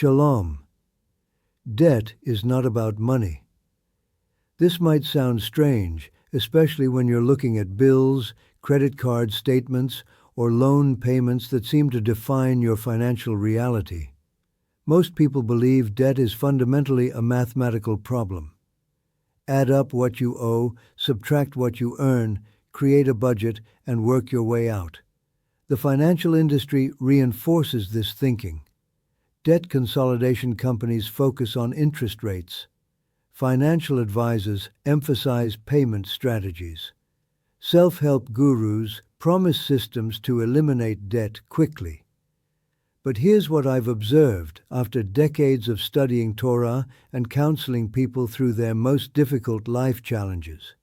Shalom. Debt is not about money. This might sound strange, especially when you're looking at bills, credit card statements, or loan payments that seem to define your financial reality. Most people believe debt is fundamentally a mathematical problem. Add up what you owe, subtract what you earn, create a budget, and work your way out. The financial industry reinforces this thinking. Debt consolidation companies focus on interest rates. Financial advisors emphasize payment strategies. Self-help gurus promise systems to eliminate debt quickly. But here's what I've observed after decades of studying Torah and counseling people through their most difficult life challenges.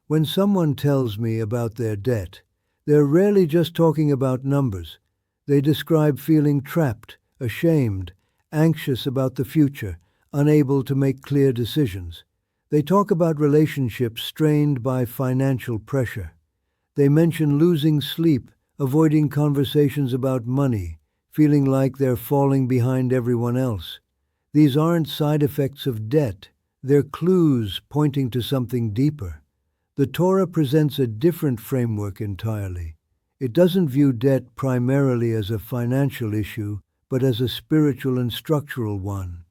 When someone tells me about their debt, they're rarely just talking about numbers. They describe feeling trapped, ashamed, anxious about the future, unable to make clear decisions. They talk about relationships strained by financial pressure. They mention losing sleep, avoiding conversations about money, feeling like they're falling behind everyone else. These aren't side effects of debt. They're clues pointing to something deeper. The Torah presents a different framework entirely. It doesn't view debt primarily as a financial issue, but as a spiritual and structural one.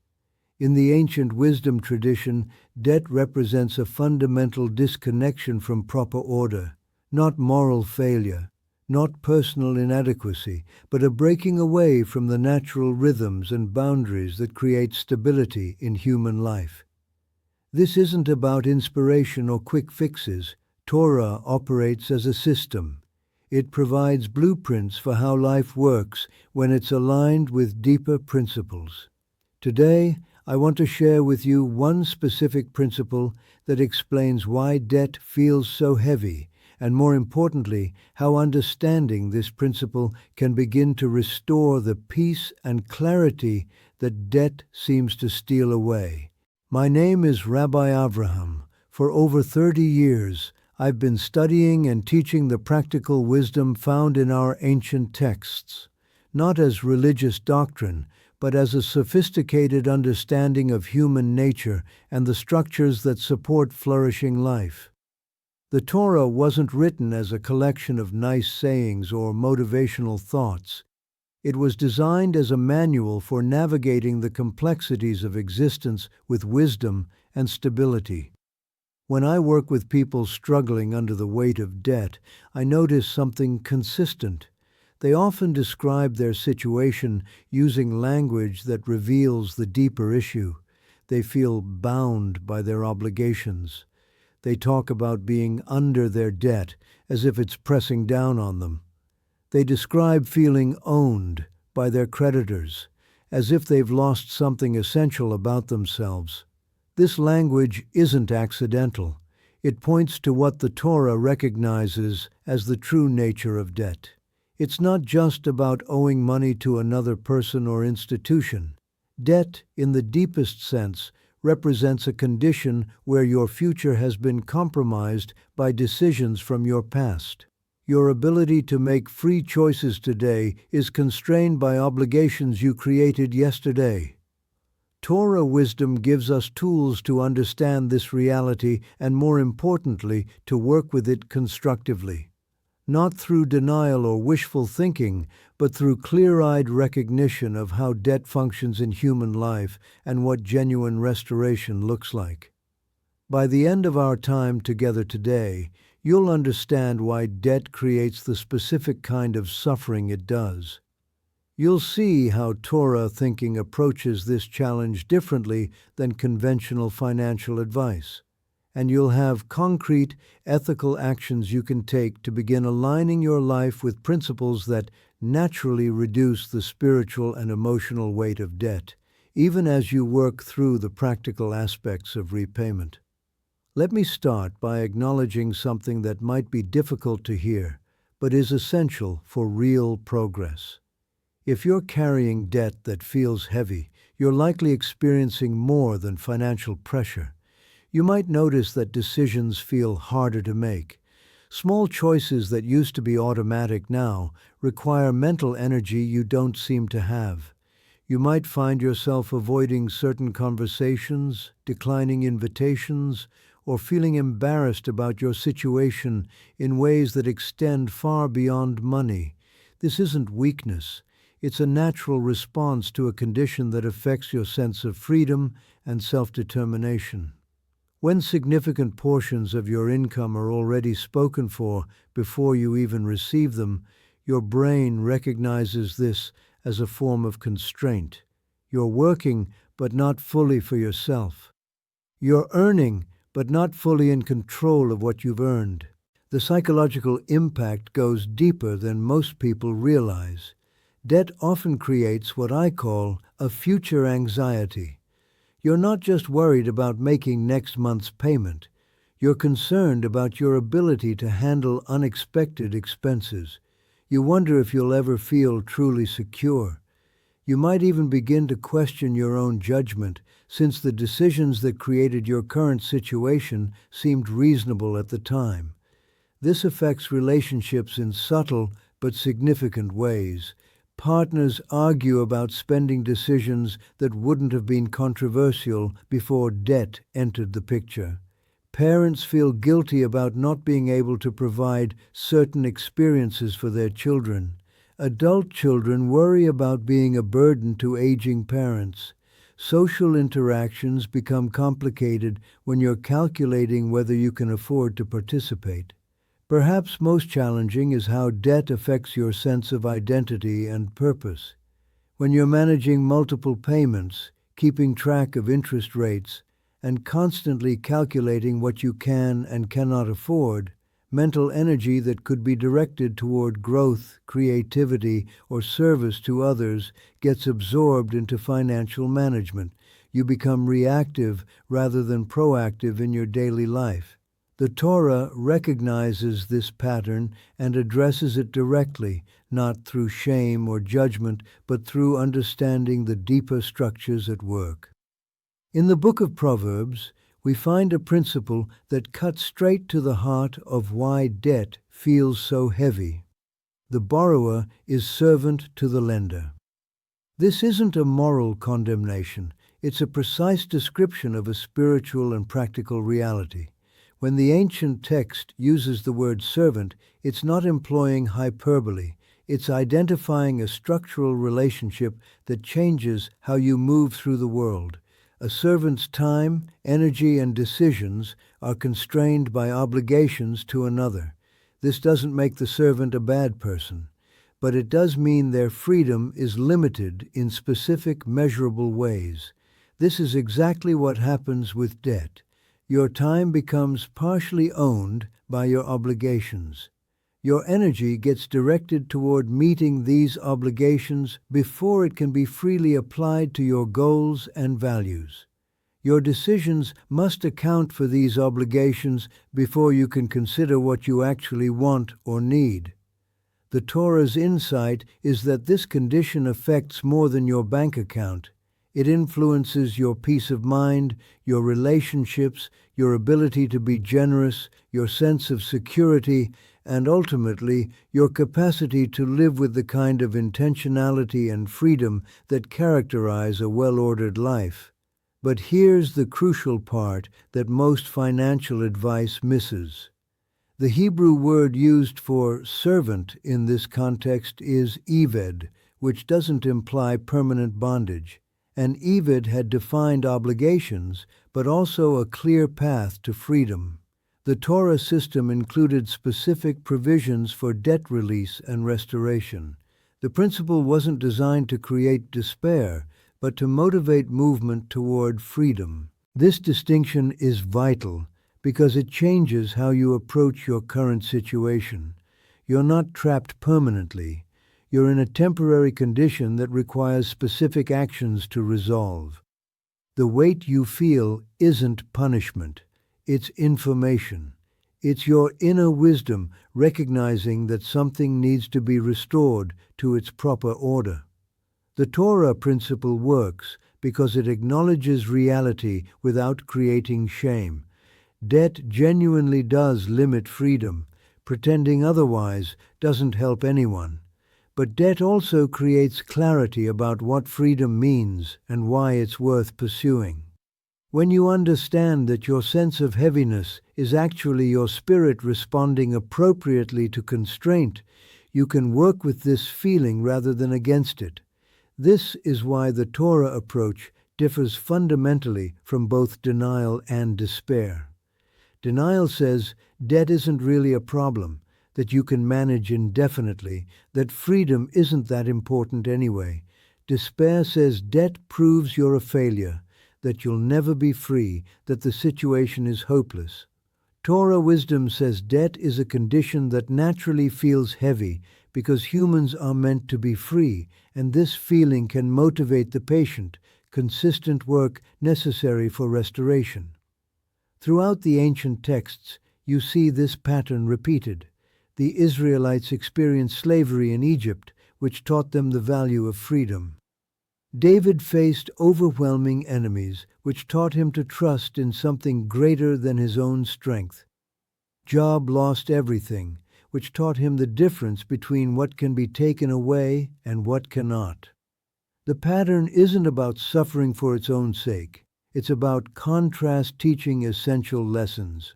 In the ancient wisdom tradition, debt represents a fundamental disconnection from proper order, not moral failure, not personal inadequacy, but a breaking away from the natural rhythms and boundaries that create stability in human life. This isn't about inspiration or quick fixes. Torah operates as a system. It provides blueprints for how life works when it's aligned with deeper principles. Today, I want to share with you one specific principle that explains why debt feels so heavy, and more importantly, how understanding this principle can begin to restore the peace and clarity that debt seems to steal away. My name is Rabbi Avraham. For over 30 years, I've been studying and teaching the practical wisdom found in our ancient texts, not as religious doctrine, but as a sophisticated understanding of human nature and the structures that support flourishing life. The Torah wasn't written as a collection of nice sayings or motivational thoughts. It was designed as a manual for navigating the complexities of existence with wisdom and stability. When I work with people struggling under the weight of debt, I notice something consistent. They often describe their situation using language that reveals the deeper issue. They feel bound by their obligations. They talk about being under their debt as if it's pressing down on them. They describe feeling owned by their creditors, as if they've lost something essential about themselves. This language isn't accidental. It points to what the Torah recognizes as the true nature of debt. It's not just about owing money to another person or institution. Debt, in the deepest sense, represents a condition where your future has been compromised by decisions from your past. Your ability to make free choices today is constrained by obligations you created yesterday. Torah wisdom gives us tools to understand this reality and, more importantly, to work with it constructively. Not through denial or wishful thinking, but through clear-eyed recognition of how debt functions in human life and what genuine restoration looks like. By the end of our time together today, you'll understand why debt creates the specific kind of suffering it does. You'll see how Torah thinking approaches this challenge differently than conventional financial advice. And you'll have concrete, ethical actions you can take to begin aligning your life with principles that naturally reduce the spiritual and emotional weight of debt, even as you work through the practical aspects of repayment. Let me start by acknowledging something that might be difficult to hear, but is essential for real progress. If you're carrying debt that feels heavy, you're likely experiencing more than financial pressure. You might notice that decisions feel harder to make. Small choices that used to be automatic now require mental energy you don't seem to have. You might find yourself avoiding certain conversations, declining invitations, or feeling embarrassed about your situation in ways that extend far beyond money. This isn't weakness. It's a natural response to a condition that affects your sense of freedom and self-determination. When significant portions of your income are already spoken for before you even receive them, your brain recognizes this as a form of constraint. You're working, but not fully for yourself. You're earning, but not fully in control of what you've earned. The psychological impact goes deeper than most people realize. Debt often creates what I call a future anxiety. You're not just worried about making next month's payment. You're concerned about your ability to handle unexpected expenses. You wonder if you'll ever feel truly secure. You might even begin to question your own judgment, since the decisions that created your current situation seemed reasonable at the time. This affects relationships in subtle but significant ways. Partners argue about spending decisions that wouldn't have been controversial before debt entered the picture. Parents feel guilty about not being able to provide certain experiences for their children. Adult children worry about being a burden to aging parents. Social interactions become complicated when you're calculating whether you can afford to participate. Perhaps most challenging is how debt affects your sense of identity and purpose. When you're managing multiple payments, keeping track of interest rates, and constantly calculating what you can and cannot afford, mental energy that could be directed toward growth, creativity, or service to others gets absorbed into financial management. You become reactive rather than proactive in your daily life. The Torah recognizes this pattern and addresses it directly, not through shame or judgment, but through understanding the deeper structures at work. In the book of Proverbs, we find a principle that cuts straight to the heart of why debt feels so heavy. The borrower is servant to the lender. This isn't a moral condemnation. It's a precise description of a spiritual and practical reality. When the ancient text uses the word servant, it's not employing hyperbole. It's identifying a structural relationship that changes how you move through the world. A servant's time, energy, and decisions are constrained by obligations to another. This doesn't make the servant a bad person, but it does mean their freedom is limited in specific, measurable ways. This is exactly what happens with debt. Your time becomes partially owned by your obligations. Your energy gets directed toward meeting these obligations before it can be freely applied to your goals and values. Your decisions must account for these obligations before you can consider what you actually want or need. The Torah's insight is that this condition affects more than your bank account. It influences your peace of mind, your relationships, your ability to be generous, your sense of security, and ultimately, your capacity to live with the kind of intentionality and freedom that characterize a well-ordered life. But here's the crucial part that most financial advice misses. The Hebrew word used for servant in this context is eved, which doesn't imply permanent bondage. And eved had defined obligations, but also a clear path to freedom. The Torah system included specific provisions for debt release and restoration. The principle wasn't designed to create despair, but to motivate movement toward freedom. This distinction is vital because it changes how you approach your current situation. You're not trapped permanently. You're in a temporary condition that requires specific actions to resolve. The weight you feel isn't punishment. It's information. It's your inner wisdom recognizing that something needs to be restored to its proper order. The Torah principle works because it acknowledges reality without creating shame. Debt genuinely does limit freedom. Pretending otherwise doesn't help anyone. But debt also creates clarity about what freedom means and why it's worth pursuing. When you understand that your sense of heaviness is actually your spirit responding appropriately to constraint, you can work with this feeling rather than against it. This is why the Torah approach differs fundamentally from both denial and despair. Denial says debt isn't really a problem, that you can manage indefinitely, that freedom isn't that important anyway. Despair says debt proves you're a failure, that you'll never be free, that the situation is hopeless. Torah wisdom says debt is a condition that naturally feels heavy because humans are meant to be free, and this feeling can motivate the patient, consistent work necessary for restoration. Throughout the ancient texts, you see this pattern repeated. The Israelites experienced slavery in Egypt, which taught them the value of freedom. David faced overwhelming enemies, which taught him to trust in something greater than his own strength. Job lost everything, which taught him the difference between what can be taken away and what cannot. The pattern isn't about suffering for its own sake. It's about contrast teaching essential lessons.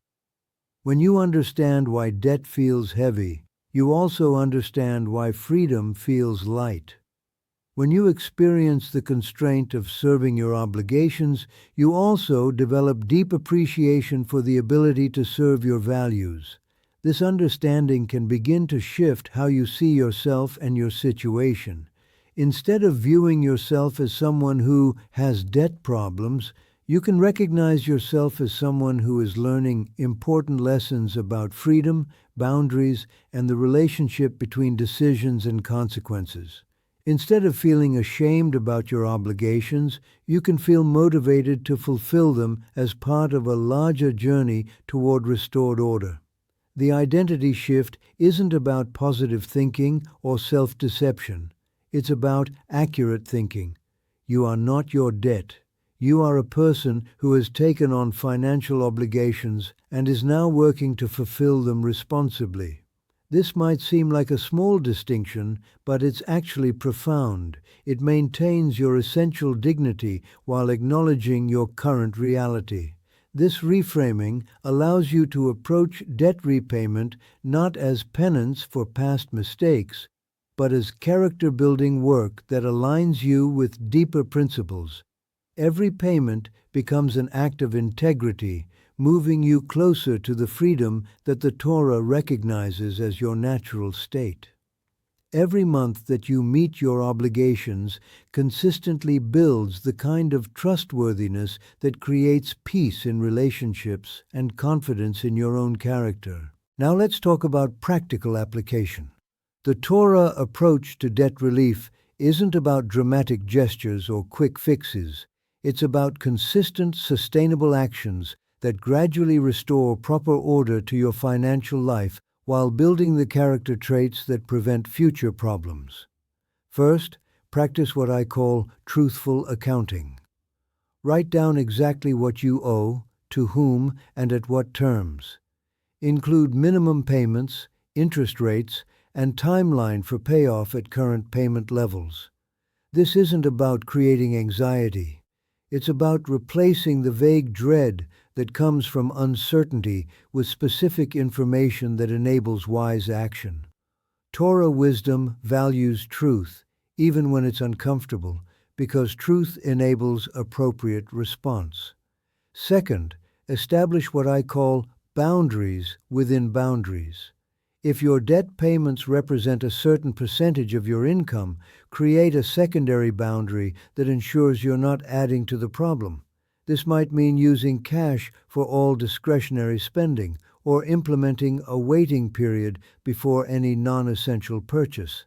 When you understand why debt feels heavy, you also understand why freedom feels light. When you experience the constraint of serving your obligations, you also develop deep appreciation for the ability to serve your values. This understanding can begin to shift how you see yourself and your situation. Instead of viewing yourself as someone who has debt problems, you can recognize yourself as someone who is learning important lessons about freedom, boundaries, and the relationship between decisions and consequences. Instead of feeling ashamed about your obligations, you can feel motivated to fulfill them as part of a larger journey toward restored order. The identity shift isn't about positive thinking or self-deception. It's about accurate thinking. You are not your debt. You are a person who has taken on financial obligations and is now working to fulfill them responsibly. This might seem like a small distinction, but it's actually profound. It maintains your essential dignity while acknowledging your current reality. This reframing allows you to approach debt repayment not as penance for past mistakes, but as character-building work that aligns you with deeper principles. Every payment becomes an act of integrity, moving you closer to the freedom that the Torah recognizes as your natural state. Every month that you meet your obligations consistently builds the kind of trustworthiness that creates peace in relationships and confidence in your own character. Now let's talk about practical application. The Torah approach to debt relief isn't about dramatic gestures or quick fixes. It's about consistent, sustainable actions that gradually restore proper order to your financial life while building the character traits that prevent future problems. First, practice what I call truthful accounting. Write down exactly what you owe, to whom, and at what terms. Include minimum payments, interest rates, and timeline for payoff at current payment levels. This isn't about creating anxiety. It's about replacing the vague dread that comes from uncertainty with specific information that enables wise action. Torah wisdom values truth, even when it's uncomfortable, because truth enables appropriate response. Second, establish what I call boundaries within boundaries. If your debt payments represent a certain percentage of your income, create a secondary boundary that ensures you're not adding to the problem. This might mean using cash for all discretionary spending or implementing a waiting period before any non-essential purchase.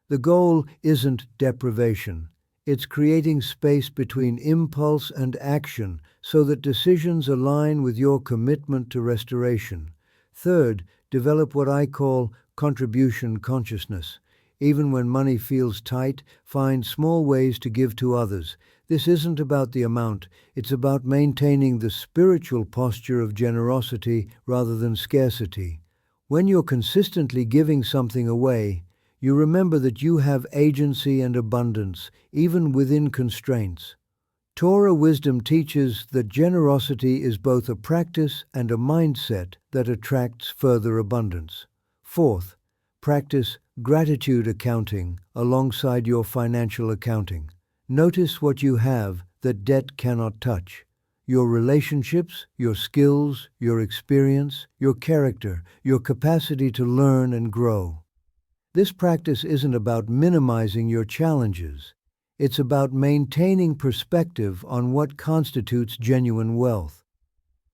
The goal isn't deprivation. It's creating space between impulse and action so that decisions align with your commitment to restoration. Third, develop what I call contribution consciousness. Even when money feels tight, find small ways to give to others. This isn't about the amount, it's about maintaining the spiritual posture of generosity rather than scarcity. When you're consistently giving something away, You remember that you have agency and abundance, even within constraints. Torah wisdom teaches that generosity is both a practice and a mindset that attracts further abundance. Fourth, practice gratitude accounting alongside your financial accounting. Notice what you have that debt cannot touch. Your relationships, your skills, your experience, your character, your capacity to learn and grow. This practice isn't about minimizing your challenges. It's about maintaining perspective on what constitutes genuine wealth.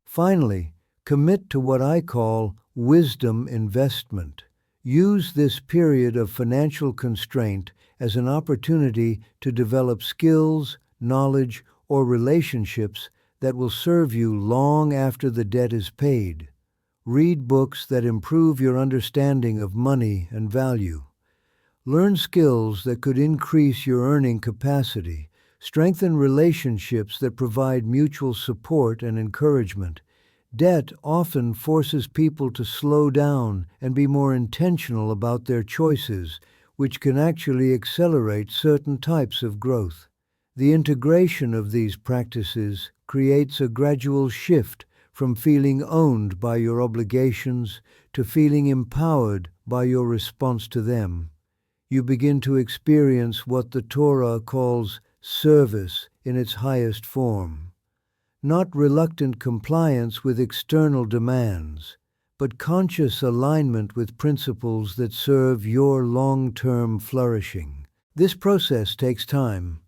Finally, commit to what I call wisdom investment. Use this period of financial constraint as an opportunity to develop skills, knowledge, or relationships that will serve you long after the debt is paid. Read books that improve your understanding of money and value. Learn skills that could increase your earning capacity. Strengthen relationships that provide mutual support and encouragement. Debt often forces people to slow down and be more intentional about their choices, which can actually accelerate certain types of growth. The integration of these practices creates a gradual shift from feeling owned by your obligations to feeling empowered by your response to them. You begin to experience what the Torah calls service in its highest form. Not reluctant compliance with external demands, but conscious alignment with principles that serve your long-term flourishing. This process takes time.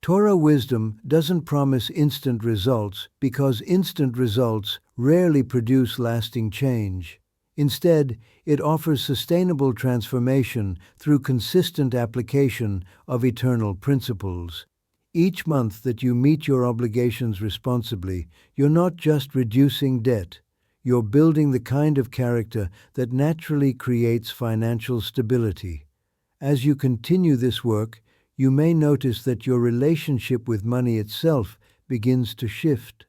Torah wisdom doesn't promise instant results because instant results rarely produce lasting change. Instead, it offers sustainable transformation through consistent application of eternal principles. Each month that you meet your obligations responsibly, you're not just reducing debt, you're building the kind of character that naturally creates financial stability. As you continue this work, you may notice that your relationship with money itself begins to shift.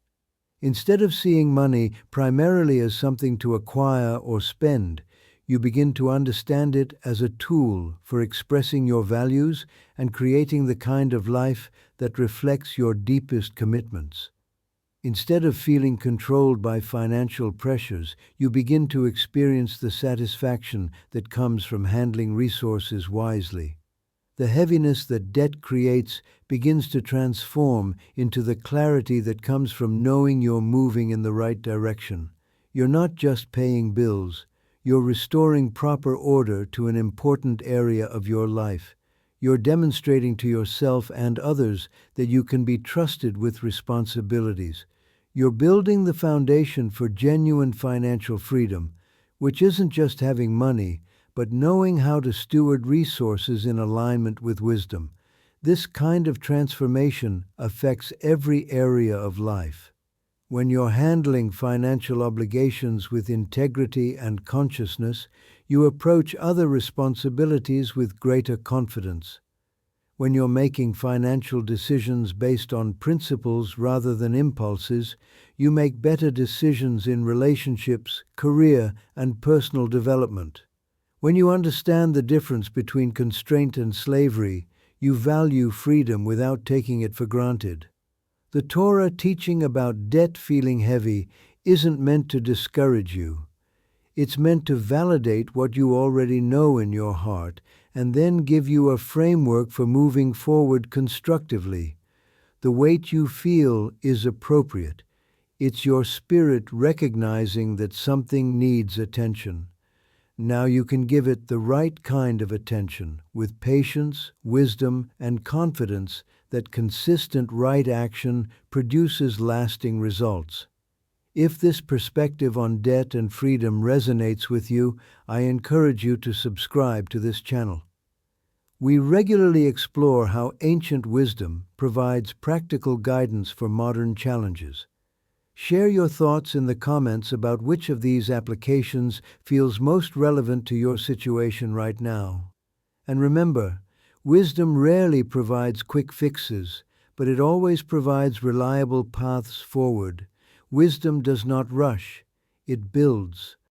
Instead of seeing money primarily as something to acquire or spend, you begin to understand it as a tool for expressing your values and creating the kind of life that reflects your deepest commitments. Instead of feeling controlled by financial pressures, you begin to experience the satisfaction that comes from handling resources wisely. The heaviness that debt creates begins to transform into the clarity that comes from knowing you're moving in the right direction. You're not just paying bills, you're restoring proper order to an important area of your life. You're demonstrating to yourself and others that you can be trusted with responsibilities. You're building the foundation for genuine financial freedom, which isn't just having money, but knowing how to steward resources in alignment with wisdom. This kind of transformation affects every area of life. When you're handling financial obligations with integrity and consciousness, you approach other responsibilities with greater confidence. When you're making financial decisions based on principles rather than impulses, you make better decisions in relationships, career, and personal development. When you understand the difference between constraint and slavery, you value freedom without taking it for granted. The Torah teaching about debt feeling heavy isn't meant to discourage you. It's meant to validate what you already know in your heart and then give you a framework for moving forward constructively. The weight you feel is appropriate. It's your spirit recognizing that something needs attention. Now you can give it the right kind of attention, with patience, wisdom, and confidence that consistent right action produces lasting results. If this perspective on debt and freedom resonates with you, I encourage you to subscribe to this channel. We regularly explore how ancient wisdom provides practical guidance for modern challenges. Share your thoughts in the comments about which of these applications feels most relevant to your situation right now. And remember, wisdom rarely provides quick fixes, but it always provides reliable paths forward. Wisdom does not rush, it builds.